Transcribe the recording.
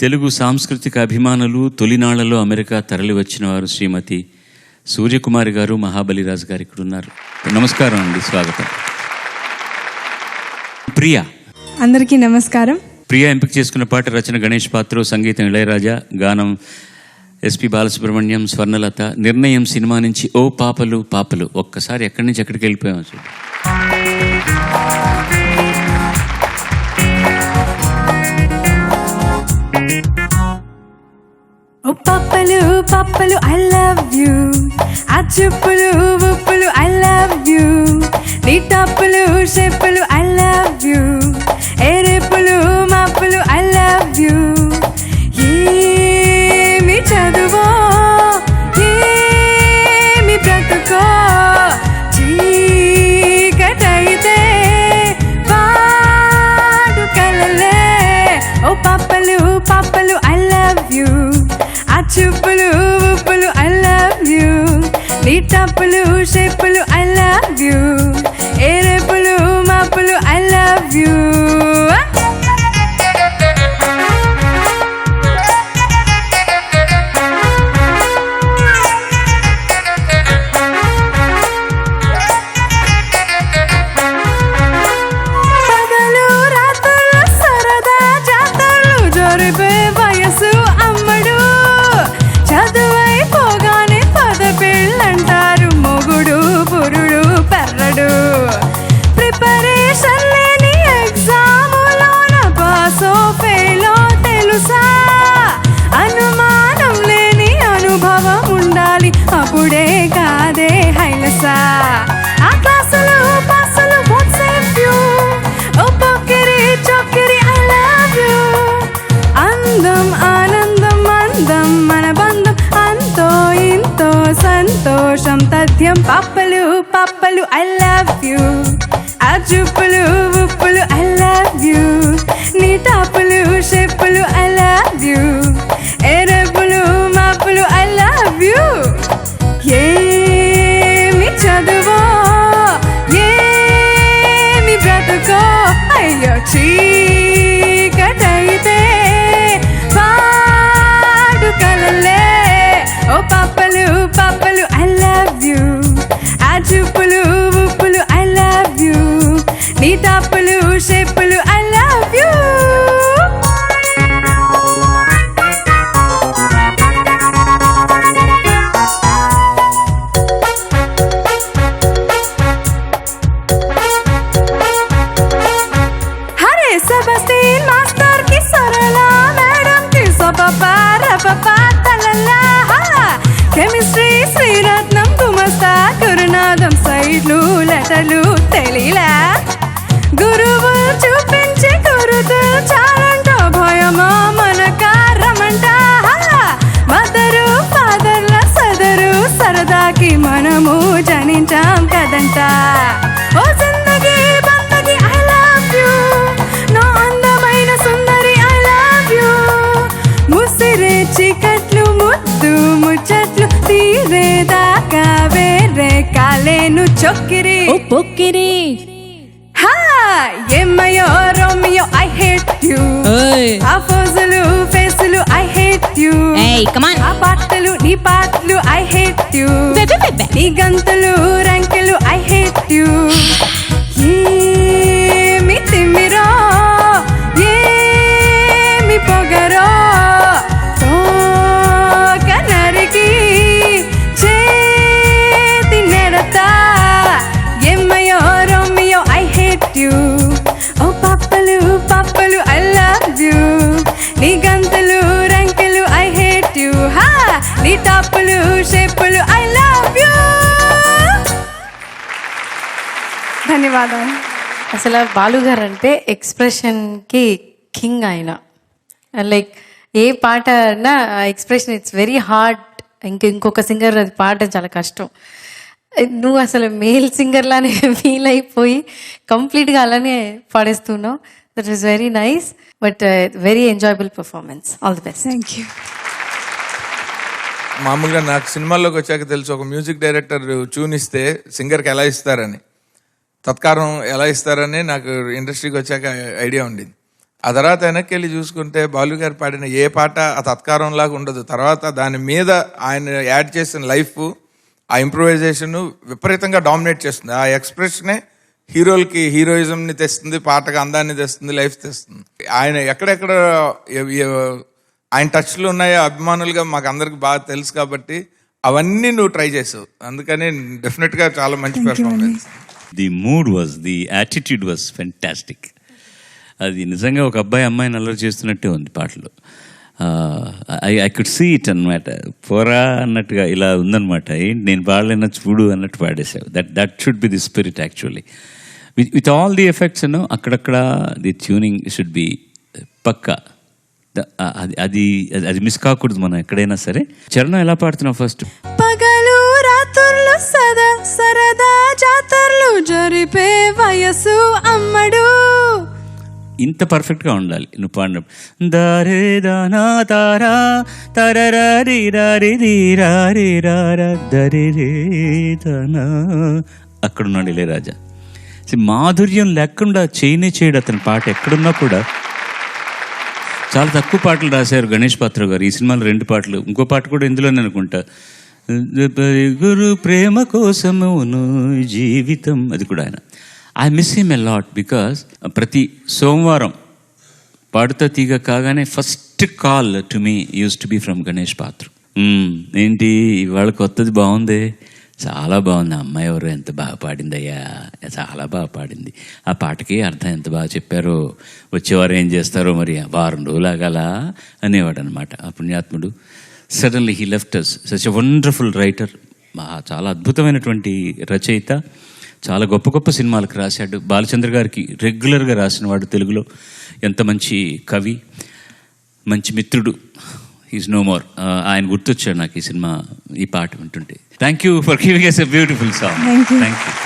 తెలుగు సాంస్కృతిక అభిమానులు తొలినాళ్లలో అమెరికా తరలి వచ్చిన వారు శ్రీమతి సూర్యకుమారి గారు, మహాబలిరాజు గారు ఇక్కడ ఉన్నారు. నమస్కారం అండి, స్వాగతం. ప్రియా, అందరికీ నమస్కారం. ప్రియా ఎంపిక చేసుకున్న పాట రచన గణేష్ పాత్ర, సంగీతం ఇళయరాజా, గానం ఎస్పి బాలసుబ్రహ్మణ్యం, స్వర్ణలత. నిర్ణయం సినిమా నుంచి ఓ పాపలు పాపలు. ఒక్కసారి ఎక్కడి నుంచి ఎక్కడికి వెళ్ళిపోయాం చూడు. ఓ పాపలు పాపలు ఐ లవ్ యూ, ఆ చూపులు ఉప్పులు ఐ లవ్ యూ, నీ టాపులు షేపులు ఐ లవ్ యూ, ఏ రేపులు మాపులు ఐ లవ్ యూ. ఏమి చదువో ఏమి బ్రతుకో, చీకటైతే పాడు కలలే. ఓ పాపలు పాపలు ఐ లవ్ యూ, ఆ చూపులు ఉప్పులు ఐ లవ్ యూ, నీ టాపులు షేపులు ఐ లవ్ యూ, ఏ రేపులు మాపులు ఐ లవ్ యూ. పగలు రాత్రులు సరదా జాతరలు జరిపే వయసు అమ్మడు, చదువైపోగానే పద పెళ్ళంటారు మొగుడు పురుడు పెర్రడు. ప్రిపరేషన్ లేని ఎగ్జాములోన పాసో ఫెయిలో తెలుసా, అనుమానం లేని అనుభవం ఉండాలి, అప్పుడే కాదే హైలసా. ఆ క్లాసులు పాసులు won't save you, ఓ పొక్కిరి చొక్కిరి ఐ లవ్ యూ. అందం ఆనందం అందం మన బంధం, అంతో ఇంతో సంతోషం తథ్యం. పాపలు పాపలు ఐ లవ్ యూ, ఆ చూపులు ఉప్పులు ఐ లవ్ యూ, నీ టాపులు షేపులు ఐ లవ్ యూ, ఏ రేపులు మాపులు ఐ లవ్ యూ. ఏమి చదువో ఏమి బ్రతుకో, అయ్యో చీకటైతే పాడు కలలే. ఓ పాపలు పాపలు ఐ లవ్ యూ, ఆ చూపులు ఉప్పులు ఐ లవ్ యూ, నీ టాపులు షేపులు ఐ లవ్ యూ. హరే సెబాస్టిన్ మాస్టర్ కి సరళ మేడం కి సపపా రపపా తలలా. కెమిస్ట్రీ శ్రీరత్నం గుమస్తా గురునాథం సైడ్లు లెటర్లు తెలియలా. గురువు చూపించే గురుతు చాలంట, భయమా మనక రమంట. మదరు ఫాదర్ల సదరు సరదాకి మనము జనించాం కదంట. ఓ జిందగీ బందగి ఐ లవ్ యూ, నా అందమైన సుందరి ఐ లవ్ యూ. ముసిరే చీకట్లు ముద్దు ముచ్చట్లు తీరేదాకా వేరే కాలేను చొక్కిరి ఓ పొక్కిరి. హా ఏమయ్యో రోమియో ఐ హేట్ యూ, ఓయ్ ఆ ఫోజులు ఫేసులు ఐ హేట్ యూ, ఏయ్ కమ్ ఆన్. ఆ పాటలు నీ పాటలు ఐ హేట్ యూ, నీ గంతులు రంకెలు ఐ హేట్ యూ. ఏమి తిమ్మిరో ఏమి పొగరో, తోక నరికి చేతి నెడతా. ఏమయ్యో రోమియో ఐ హేట్ యూ, ఓ పాపలు పాపలు ఐ లవ్ యూ, నీ గంతులు రంకెలు ఐ హేట్ యూ, హా నీ టాపులు షేపులు ఐ లవ్ యూ. ధన్యవాదాలు. అసలు బాలు గారు అంటే ఎక్స్ప్రెషన్కి కింగ్ ఆయన. లైక్ ఏ పాట అన్నా ఎక్స్ప్రెషన్ ఇట్స్ వెరీ హార్డ్. ఇంకొక సింగర్ అది పాడడం చాలా కష్టం. నువ్వు అసలు మేల్ సింగర్లానే ఫీల్ అయిపోయి కంప్లీట్గా అలానే పాడేస్తున్నావు. That is very nice, but very enjoyable performance. All the best. Thank you. మామూలుగా నాకు సినిమాల్లోకి వచ్చాక తెలుసు, ఒక మ్యూజిక్ డైరెక్టర్ ట్యూన్ ఇస్తే సింగర్కి ఎలా ఇస్తారని, తత్కారం ఎలా ఇస్తారని నాకు ఇండస్ట్రీకి వచ్చాక ఐడియా ఉండింది. ఆ తర్వాత వెనక్కి వెళ్ళి చూసుకుంటే బాలు గారు పాడిన ఏ పాట ఆ తత్కారం లాగా ఉండదు. తర్వాత దాని మీద ఆయన యాడ్ చేసిన లైఫ్, ఆ ఇంప్రూవైజేషన్ విపరీతంగా డామినేట్ చేస్తుంది. ఆ ఎక్స్ప్రెషనే హీరోలకి హీరోయిజంని తెస్తుంది, పాటకు అందాన్ని తెస్తుంది, లైఫ్ తెస్తుంది. ఆయన ఎక్కడెక్కడ ఆయన టచ్లు ఉన్నాయో అభిమానులుగా మాకు అందరికి బాగా తెలుసు కాబట్టి అవన్నీ నువ్వు ట్రై చేసావు. అందుకని డెఫినెట్గా చాలా మంచి performance. The mood was, the attitude was fantastic. అది నిజంగా ఒక అబ్బాయి అమ్మాయిని అల్లరి చేస్తున్నట్టే ఉంది పాటలు. ఐ కుడ్ సీ ఇట్ అనమాట. పోరా అన్నట్టుగా ఇలా ఉందన్నమాట. ఏంటి నేను పాడలేన చూడు అన్నట్టు పాడేసావు. That should be the spirit actually. With all the effects అక్కడక్కడ ది ట్యూనింగ్ షుడ్ బి పక్కా. అది అది మిస్ కాకూడదు మనం ఎక్కడైనా సరే. చరణం ఎలా పాడుతున్నావు ఫస్ట్? పగలు రాత్రులు సదా సరదా జాతరలు జరిపే వయసు అమ్మడు. ఇంత పర్ఫెక్ట్గా ఉండాలి నువ్వు పాడినప్పుడు. దారే దానా తారా తరరీ రారి ధీరారి రారా దరే రే దానా. అక్కడున్నాడు ఇళయరాజా. మాధుర్యం లేకుండా చేయడు అతని పాట. ఎక్కడున్నా కూడా చాలా తక్కువ పాటలు రాశారు గణేష్ పాత్ర గారు. ఈ సినిమాలో 2 పాటలు, ఇంకో పాట కూడా ఇందులోనే అనుకుంటా, గురు ప్రేమ కోసమును జీవితం, అది కూడా ఆయన. I miss him a lot because ప్రతి సోమవారం పాడుతా తీగ కాగానే first call to me use to be from Ganesh పాత్ర. ఏంటి ఇవాళ కొత్తది బాగుంది, చాలా బాగుంది, అమ్మాయి ఎవరు ఎంత బాగా పాడిందయ్యా, చాలా బాగా పాడింది, ఆ పాటకి అర్థం ఎంత బాగా చెప్పారో, వచ్చేవారు ఏం చేస్తారో మరి, వారం రోజులు ఆగాల అనేవాడు అనమాట ఆ పుణ్యాత్ముడు. Suddenly he left us. Such a wonderful writer, చాలా అద్భుతమైనటువంటి రచయిత, చాలా గొప్ప గొప్ప సినిమాలకు రాశాడు. బాలచంద్ర గారికి రెగ్యులర్గా రాసినవాడు తెలుగులో. ఎంత మంచి కవి, మంచి మిత్రుడు. He's no more. ఆయన గుర్తొచ్చాడు నాకు ఈ సినిమా, ఈ పాట వింటుంటే. Thank you for giving us a beautiful song. Thank you. Thank you.